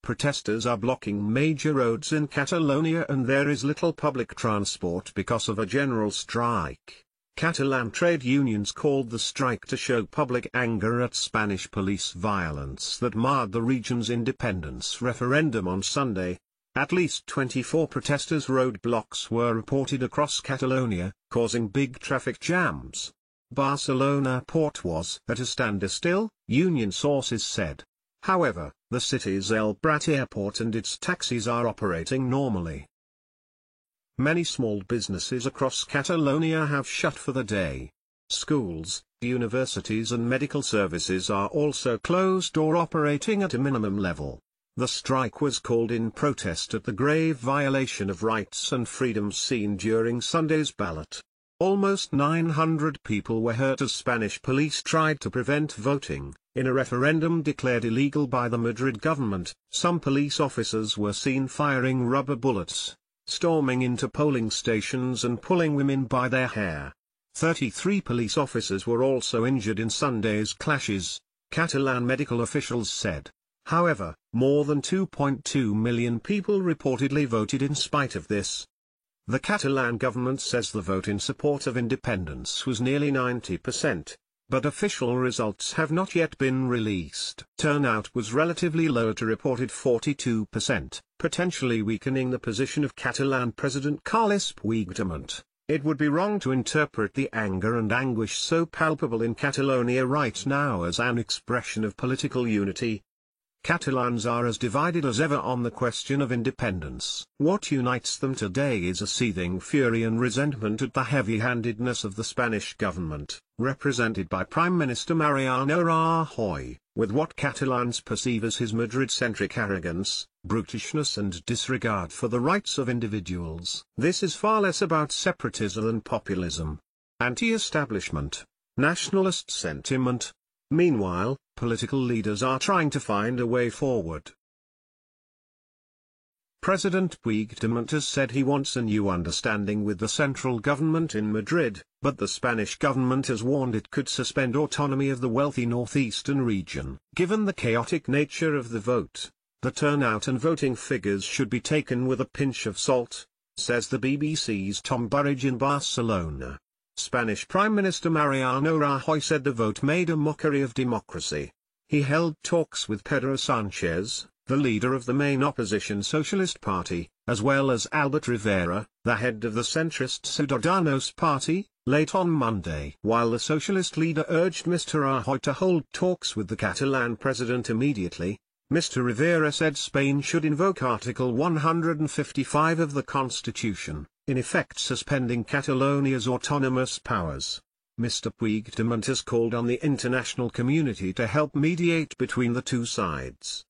protesters are blocking major roads in Catalonia and there is little public transport because of a general strike. Catalan trade unions called the strike to show public anger at Spanish police violence that marred the region's independence referendum on Sunday. At least 24 protesters' roadblocks were reported across Catalonia, causing big traffic jams. Barcelona port was at a standstill, union sources said. However, the city's El Prat airport and its taxis are operating normally. Many small businesses across Catalonia have shut for the day. Schools, universities and medical services are also closed or operating at a minimum level. The strike was called in protest at the grave violation of rights and freedoms seen during Sunday's ballot. Almost 900 people were hurt as Spanish police tried to prevent voting. In a referendum declared illegal by the Madrid government, some police officers were seen firing rubber bullets, storming into polling stations and pulling women by their hair. 33 police officers were also injured in Sunday's clashes, Catalan medical officials said. However, more than 2.2 million people reportedly voted in spite of this. The Catalan government says the vote in support of independence was nearly 90%, but official results have not yet been released. Turnout was relatively low at a reported 42%, potentially weakening the position of Catalan President Carles Puigdemont. It would be wrong to interpret the anger and anguish so palpable in Catalonia right now as an expression of political unity. Catalans are as divided as ever on the question of independence. What unites them today is a seething fury and resentment at the heavy-handedness of the Spanish government, represented by Prime Minister Mariano Rajoy, with what Catalans perceive as his Madrid-centric arrogance, brutishness and disregard for the rights of individuals. This is far less about separatism than populism, anti-establishment, nationalist sentiment. Meanwhile, political leaders are trying to find a way forward. President Puigdemont has said he wants a new understanding with the central government in Madrid, but the Spanish government has warned it could suspend autonomy of the wealthy northeastern region. Given the chaotic nature of the vote, the turnout and voting figures should be taken with a pinch of salt, says the BBC's Tom Burridge in Barcelona. Spanish Prime Minister Mariano Rajoy said the vote made a mockery of democracy. He held talks with Pedro Sánchez, the leader of the main opposition Socialist Party, as well as Albert Rivera, the head of the centrist Ciudadanos Party, late on Monday. While the socialist leader urged Mr. Rajoy to hold talks with the Catalan president immediately, Mr. Rivera said Spain should invoke Article 155 of the Constitution, in effect suspending Catalonia's autonomous powers. Mr. Puigdemont has called on the international community to help mediate between the two sides.